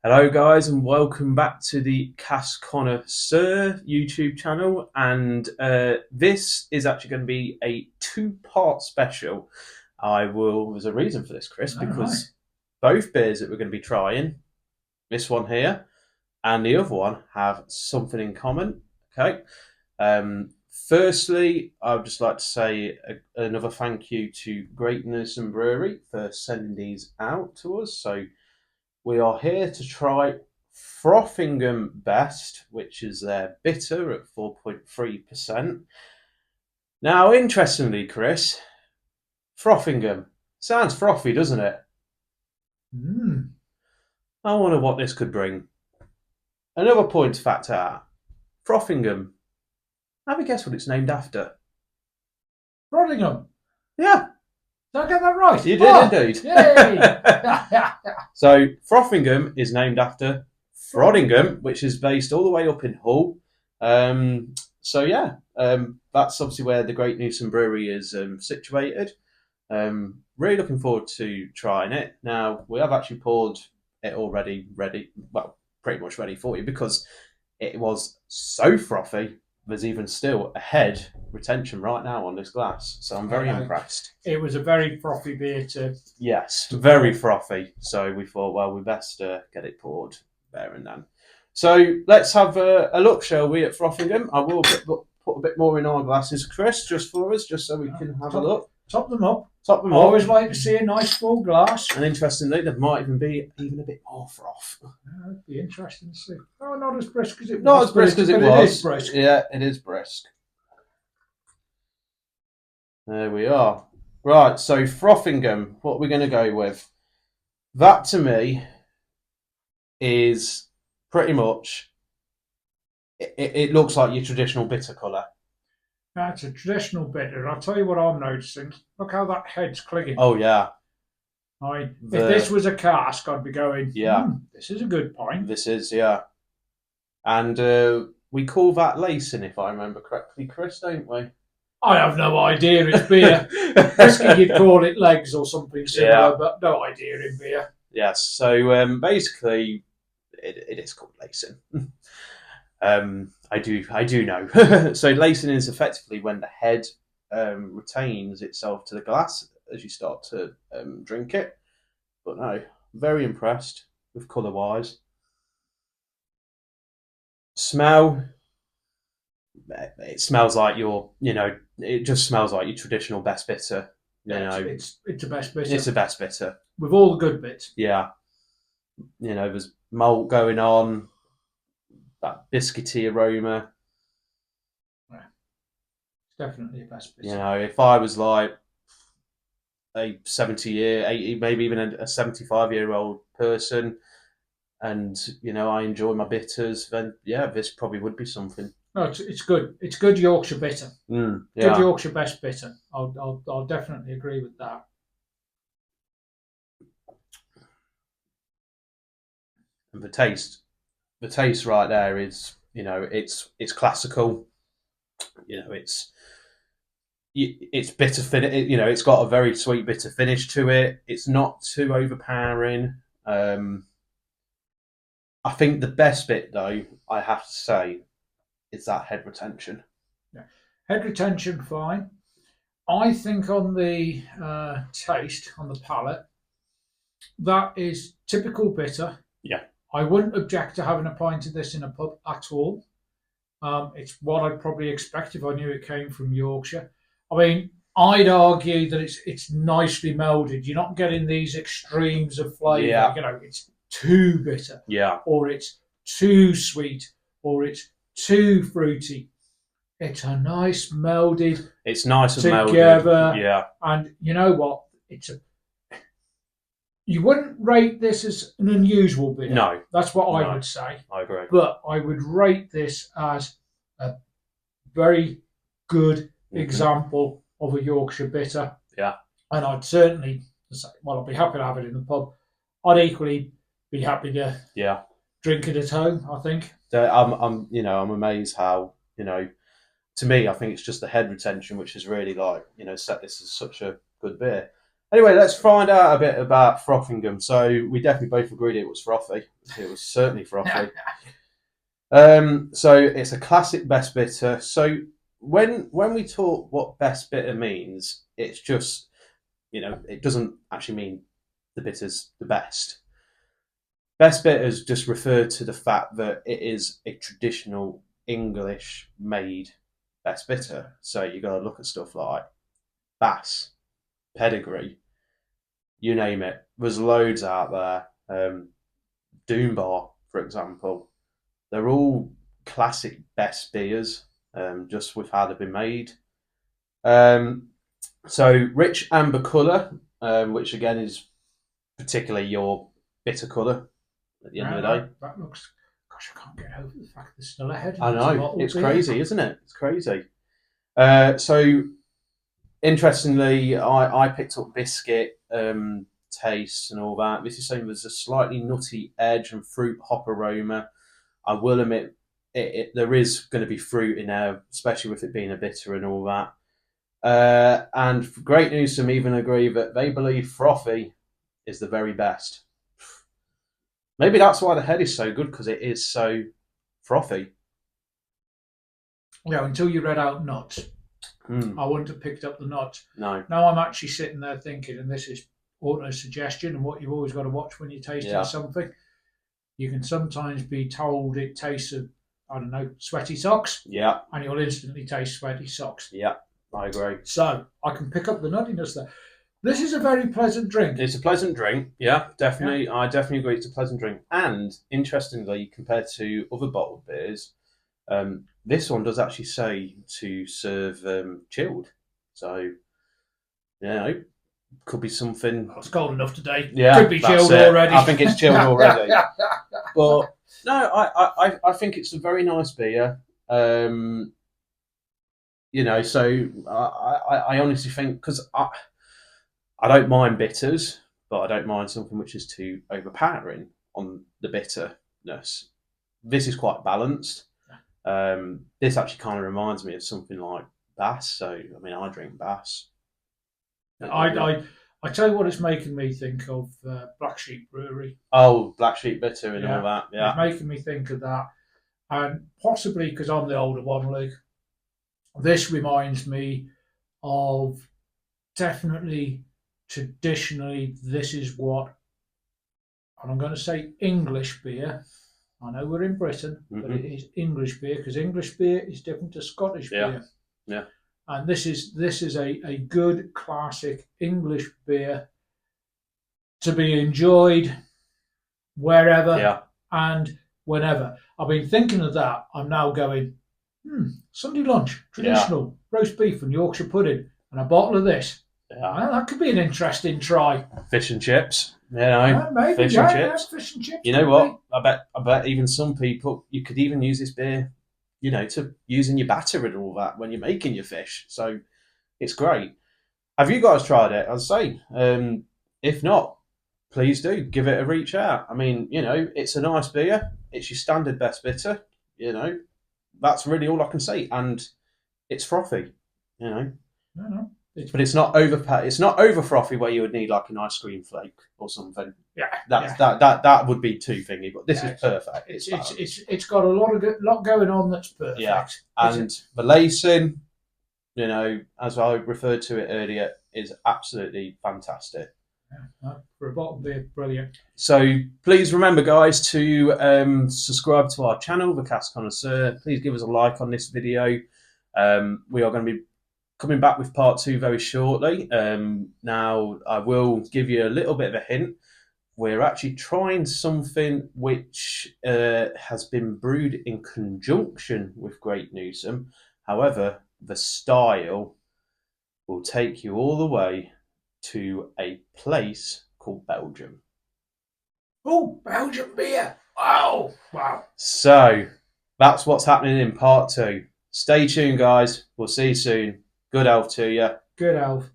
Hello, guys, and welcome back to the Cask Connoisseur YouTube channel. And this is actually going to be a two-part special. There's a reason for this, Chris, All right. because both beers that we're going to be trying, this one here and the other one, have something in common. Okay. Firstly, I would just like to say another thank you to Great Newsome Brewery for sending these out to us. So we are here to try Frothingham Best, which is their bitter at 4.3%. Now, interestingly, Chris, Frothingham sounds frothy, doesn't it? Mm. I wonder what this could bring. Another point to factor out: Frothingham. Have a guess what it's named after? Frothingham. Yeah, Did I get that right? you did indeed. Yay! So, Frothingham is named after Frothingham, which is based all the way up in Hull. That's obviously where the Great Newsome Brewery is situated. Really looking forward to trying it. Now, we have actually poured it already ready, well, pretty much ready for you because it was so frothy. There's even still a head retention right now on this glass, so I'm very impressed. It was a very frothy beer too. Yes, very frothy. So we thought, well, we best get it poured there and then. So let's have a look, shall we, at Frothingham? I will put a bit more in our glasses, Chris, just for us, just so we can have a look. Top them up. Top them I up. always like to see a nice full glass. And interestingly, there might even be a bit more froth. It'd be interesting to see. Oh, not as brisk as it was. Not as brisk as it was. It is brisk. Yeah, it is brisk. There we are. Right, so Frothingham, what are we going to go with? That to me is pretty much, it looks like your traditional bitter colour. That's a traditional bitter. I'll tell you what I'm noticing. Look how that head's clinging. Oh, yeah. If this was a cask, I'd be going, this is a good pint. This is, yeah. And we call that lacing, if I remember correctly, Chris, don't we? I have no idea. It's beer. Whiskey, you'd call it legs or something similar, but no idea in beer. Yes. So basically, it is called lacing. I do know. So lacing is effectively when the head retains itself to the glass as you start to drink it. But no, very impressed with colour wise. Smell. It smells like it just smells like your traditional best bitter. It's the best bitter. It's the best bitter. With all the good bits. Yeah. There's malt going on, that biscuity aroma. Yeah. It's definitely the best bitter. If I was like a 70-year, 80, maybe even a 75-year-old person, and I enjoy my bitters, then yeah, this probably would be something. No, it's good. It's good Yorkshire bitter. Yeah. Good Yorkshire best bitter. I'll definitely agree with that. And the taste right there is, it's classical. It's bitter finish. It's got a very sweet bitter finish to it. It's not too overpowering. I think the best bit, though, I have to say, is that head retention. Yeah. Head retention, fine. I think on the taste, on the palate, that is typical bitter. Yeah. I wouldn't object to having a pint of this in a pub at all. It's what I'd probably expect if I knew it came from Yorkshire. I mean, I'd argue that it's nicely melded. You're not getting these extremes of flavour. Yeah. It's too bitter. Yeah. Or it's too sweet. Or it's too fruity. It's a nice melded. It's nice and together. Melded. Yeah. And you know what? You wouldn't rate this as an unusual beer. No. That's what I would say. I agree. But I would rate this as a very good example of a Yorkshire bitter. Yeah. And I'd certainly say, well, I'd be happy to have it in the pub. I'd equally be happy to drink it at home, I think. I'm amazed how, to me, I think it's just the head retention which has really set this as such a good beer. Anyway, let's find out a bit about Frothingham. So we definitely both agreed it was frothy. It was certainly frothy. So it's a classic best bitter. So when we talk what best bitter means, it's just, it doesn't actually mean the bitter's the best. Best bitters just refer to the fact that it is a traditional English made best bitter. So you got to look at stuff like Bass, Pedigree, you name it. There's loads out there. Doombar, for example, they're all classic best beers, just with how they've been made. So rich amber colour, which again is particularly your bitter colour at the end of the day. That looks. Gosh, I can't get over the fact there's still ahead. I know, it's crazy, isn't it? It's crazy. So interestingly, I picked up biscuit taste and all that. This is saying there's a slightly nutty edge and fruit hop aroma. I will admit, there is going to be fruit in there, especially with it being a bitter and all that. And Great Newsome even agree that they believe Frothy is the very best. Maybe that's why the head is so good, because it is so frothy. Yeah, until you read out nuts. I wouldn't have picked up the nuts. No. Now I'm actually sitting there thinking, and this is auto suggestion, and what you've always got to watch when you're tasting something. You can sometimes be told it tastes of, I don't know, sweaty socks. Yeah. And you'll instantly taste sweaty socks. Yeah, I agree. So I can pick up the nuttiness there. This is a very pleasant drink. It's a pleasant drink. Yeah, definitely. Yeah. I definitely agree it's a pleasant drink. And interestingly, compared to other bottled beers, this one does actually say to serve chilled. So, could be something. It's cold enough today. Yeah, could be chilled already. I think it's chilled already. But no, I think it's a very nice beer. So I honestly think, because I don't mind bitters, but I don't mind something which is too overpowering on the bitterness. This is quite balanced. This actually kind of reminds me of something like Bass. So, I mean, I drink Bass. I tell you what it's making me think of, Black Sheep Brewery. Oh, Black Sheep Bitter and all that. Yeah. It's making me think of that. And possibly because I'm the older one, Luke, this reminds me of, definitely, traditionally, this is what, and I'm going to say English beer. I know we're in Britain, but it is English beer, because English beer is different to Scottish beer. Yeah. And this is a good classic English beer to be enjoyed wherever and whenever. I've been thinking of that. I'm now going, Sunday lunch, traditional roast beef and Yorkshire pudding, and a bottle of this. Yeah. Well, that could be an interesting try. Fish and chips. Maybe, fish and chips. Fish and chips. You know what? I bet even some people, you could even use this beer, to use in your batter and all that when you're making your fish. So it's great. Have you guys tried it? I'd say, if not, please do give it a reach out. I mean, it's a nice beer. It's your standard best bitter. That's really all I can say. And it's frothy. No. But it's not over. It's not over frothy where you would need like an ice cream flake or something. Yeah, that would be too thingy. But this is perfect. It's got a lot going on that's perfect. Yeah, and the lacing, as I referred to it earlier, is absolutely fantastic. Yeah, for a bottle of beer, brilliant. So please remember, guys, to subscribe to our channel, The Cask Connoisseur. Please give us a like on this video. We are going to be coming back with part 2 very shortly. Now, I will give you a little bit of a hint. We're actually trying something which has been brewed in conjunction with Great Newsome. However, the style will take you all the way to a place called Belgium. Oh, Belgian beer! Wow! So, that's what's happening in part 2. Stay tuned, guys. We'll see you soon. Good health to you. Good health.